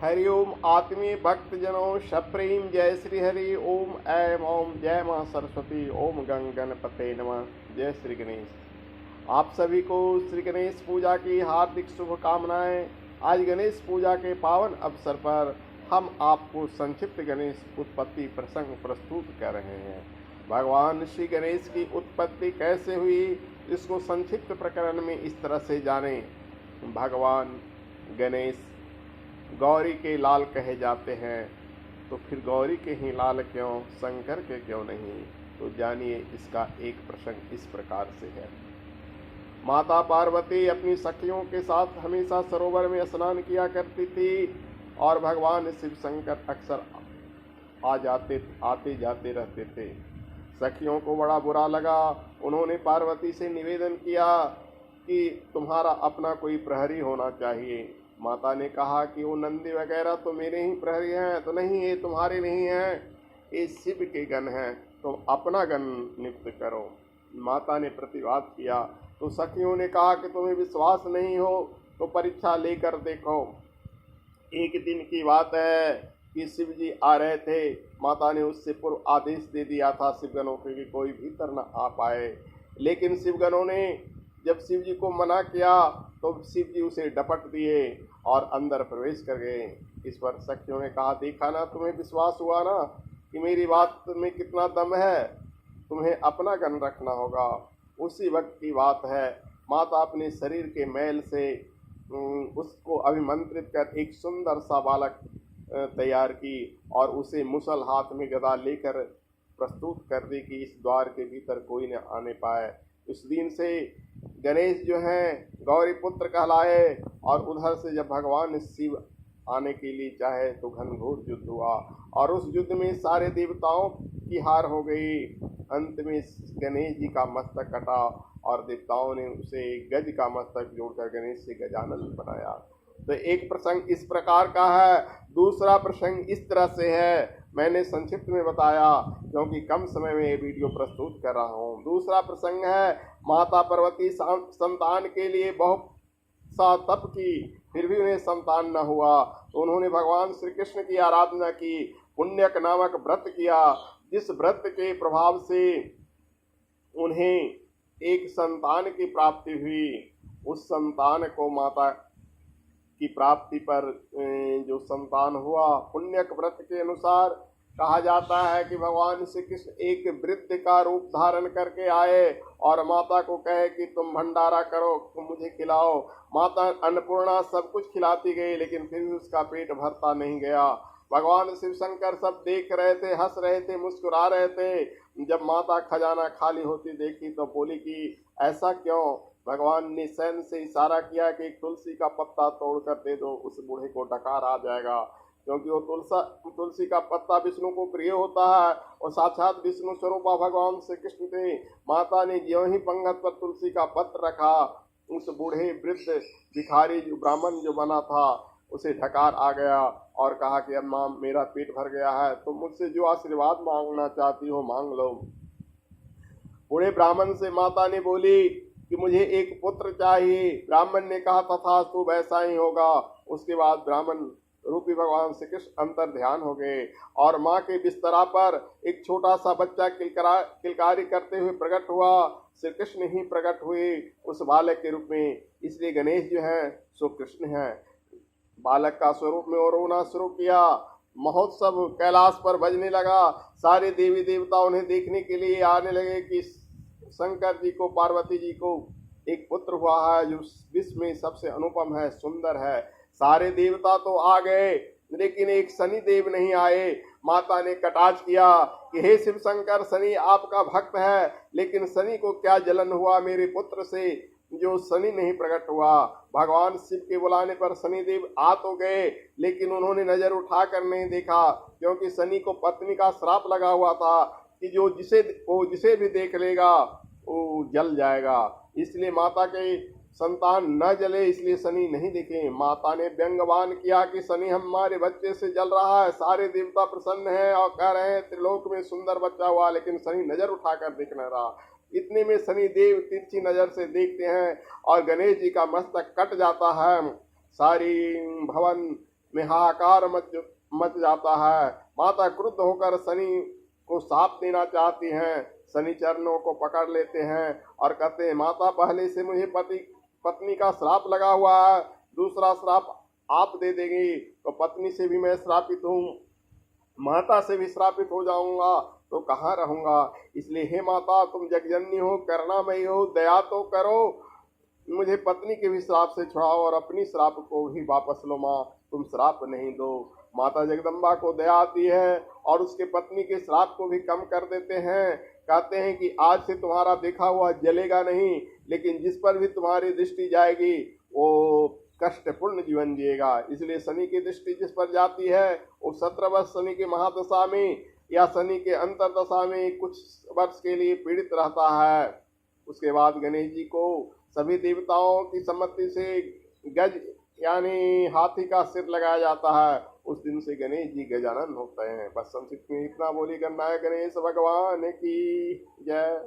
हरि ओम आत्मीय भक्त जनों सप्रेम जय श्री हरि ओम ऐम ओम जय मां सरस्वती ओम गंग गणपते नमः। जय श्री गणेश। आप सभी को श्री गणेश पूजा की हार्दिक शुभकामनाएं। आज गणेश पूजा के पावन अवसर पर हम आपको संक्षिप्त गणेश उत्पत्ति प्रसंग प्रस्तुत कर रहे हैं। भगवान श्री गणेश की उत्पत्ति कैसे हुई, इसको संक्षिप्त प्रकरण में इस तरह से जानें। भगवान गणेश गौरी के लाल कहे जाते हैं, तो फिर गौरी के ही लाल क्यों, शंकर के क्यों नहीं? तो जानिए इसका एक प्रसंग इस प्रकार से है। माता पार्वती अपनी सखियों के साथ हमेशा सरोवर में स्नान किया करती थी और भगवान शिव शंकर अक्सर आते जाते रहते थे। सखियों को बड़ा बुरा लगा। उन्होंने पार्वती से निवेदन किया कि तुम्हारा अपना कोई प्रहरी होना चाहिए। माता ने कहा कि वो नंदी वगैरह तो मेरे ही प्रहरी हैं। तो नहीं, ये तुम्हारे नहीं हैं, ये शिव के गण हैं, तुम अपना गण नियुक्त करो। माता ने प्रतिवाद किया तो सखियों ने कहा कि तुम्हें विश्वास नहीं हो तो परीक्षा लेकर देखो। एक दिन की बात है कि शिव जी आ रहे थे। माता ने उससे पूर्व आदेश दे दिया था शिवगणों को कि कोई भीतर न आ पाए, लेकिन शिवगणों ने जब शिव जी को मना किया तो शिव जी उसे डपट दिए और अंदर प्रवेश कर गए। इस पर सखियों ने कहा, देखा ना, तुम्हें विश्वास हुआ ना कि मेरी बात में कितना दम है, तुम्हें अपना गण रखना होगा। उसी वक्त की बात है, माता अपने शरीर के मैल से उसको अभिमंत्रित कर एक सुंदर सा बालक तैयार की और उसे मुसल हाथ में गदा लेकर प्रस्तुत कर दी कि इस द्वार के भीतर कोई न आने पाए। उस दिन से गणेश जो हैं गौरी पुत्र कहलाए। और उधर से जब भगवान शिव आने के लिए चाहे तो घनघोर युद्ध हुआ और उस युद्ध में सारे देवताओं की हार हो गई। अंत में गणेश जी का मस्तक कटा और देवताओं ने उसे गज का मस्तक जोड़कर गणेश से गजानन बनाया। तो एक प्रसंग इस प्रकार का है। दूसरा प्रसंग इस तरह से है, मैंने संक्षिप्त में बताया क्योंकि कम समय में ये वीडियो प्रस्तुत कर रहा हूँ। दूसरा प्रसंग है, माता पार्वती संतान के लिए बहुत सा तप की, फिर भी उन्हें संतान न हुआ तो उन्होंने भगवान श्री कृष्ण की आराधना की, पुण्यक नामक व्रत किया, जिस व्रत के प्रभाव से उन्हें एक संतान की प्राप्ति हुई। उस संतान को माता की प्राप्ति पर जो संतान हुआ, पुण्यक व्रत के अनुसार कहा जाता है कि भगवान श्री कृष्ण एक वृद्ध का रूप धारण करके आए और माता को कहे कि तुम भंडारा करो, तुम मुझे खिलाओ। माता अन्नपूर्णा सब कुछ खिलाती गई, लेकिन फिर भी उसका पेट भरता नहीं गया। भगवान शिव शंकर सब देख रहे थे, हंस रहे थे, मुस्कुरा रहे थे। जब माता खजाना खाली होती देखी तो बोली कि ऐसा क्यों? भगवान ने सैन से इशारा किया कि एक तुलसी का पत्ता तोड़ कर दे दो, उस बूढ़े को डकार आ जाएगा, क्योंकि वो तुलसी का पत्ता विष्णु को प्रिय होता है और साक्षात विष्णु स्वरूपा भगवान श्री कृष्ण थे। माता ने ज्यों ही पंगत पर तुलसी का पत्र रखा, उस बूढ़े वृद्ध भिखारी जो ब्राह्मण जो बना था उसे ढकार आ गया और कहा कि अम्मा मेरा पेट भर गया है, तुम मुझसे जो आशीर्वाद मांगना चाहती हो मांग लो। बूढ़े ब्राह्मण से माता ने बोली कि मुझे एक पुत्र चाहिए। ब्राह्मण ने कहा तथास्तु, वैसा ही होगा। उसके बाद ब्राह्मण रूपी भगवान श्री कृष्ण अंतर ध्यान हो गए और माँ के बिस्तरा पर एक छोटा सा बच्चा किलकारी करते हुए प्रकट हुआ। श्री कृष्ण ही प्रकट हुए उस बालक के रूप में, इसलिए गणेश जो है सो कृष्ण है। बालक का स्वरूप में और रोना शुरू किया। महोत्सव कैलाश पर बजने लगा। सारे देवी देवता उन्हें देखने के लिए आने लगे कि शंकर जी को, पार्वती जी को एक पुत्र हुआ है जो विश्व में सबसे अनुपम है, सुंदर है। सारे देवता तो आ गए, लेकिन एक शनि देव नहीं आए। माता ने कटाक्ष किया कि हे शिव शंकर, शनि आपका भक्त है, लेकिन शनि को क्या जलन हुआ मेरे पुत्र से जो शनि नहीं प्रकट हुआ। भगवान शिव के बुलाने पर शनि देव आ तो गए, लेकिन उन्होंने नजर उठाकर नहीं देखा, क्योंकि शनि को पत्नी का श्राप लगा हुआ था कि जो जिसे भी देख लेगा वो जल जाएगा। इसलिए माता के संतान न जले, इसलिए शनि नहीं दिखे। माता ने व्यंग्यवान किया कि शनि हमारे बच्चे से जल रहा है। सारे देवता प्रसन्न हैं और कह रहे हैं त्रिलोक में सुंदर बच्चा हुआ, लेकिन शनि नजर उठाकर देख नहीं रहा। इतने में शनि देव तिरछी नजर से देखते हैं और गणेश जी का मस्तक कट जाता है। सारी भवन में हाहाकार मच जाता है। माता क्रुद्ध होकर शनि को श्राप देना चाहती हैं। शनि चरणों को पकड़ लेते हैं और कहते हैं, माता पहले से मुझे पत्नी का श्राप लगा हुआ है, दूसरा श्राप आप दे देंगी तो पत्नी से भी मैं श्रापित हूँ, माता से भी श्रापित हो जाऊंगा तो कहाँ रहूंगा। इसलिए हे माता, तुम जगजननी हो, करुणामयी हो, दया तो करो, मुझे पत्नी के भी श्राप से छुड़ाओ और अपनी श्राप को भी वापस लो माँ, तुम श्राप नहीं दो। माता जगदम्बा को दया आती है और उसके पत्नी के श्राप को भी कम कर देते हैं। कहते हैं कि आज से तुम्हारा देखा हुआ जलेगा नहीं, लेकिन जिस पर भी तुम्हारी दृष्टि जाएगी वो कष्टपूर्ण जीवन जिएगा। इसलिए शनि की दृष्टि जिस पर जाती है वो 17 वर्ष शनि की महादशा में या शनि के अंतरदशा में कुछ वर्ष के लिए पीड़ित रहता है। उसके बाद गणेश जी को सभी देवताओं की सम्मति से गज यानी हाथी का सिर लगाया जाता है। उस दिन से गणेश जी गजानन होते हैं। बस संक्षिप्त में इतना बोली, गणनायक गणेश भगवान की जय।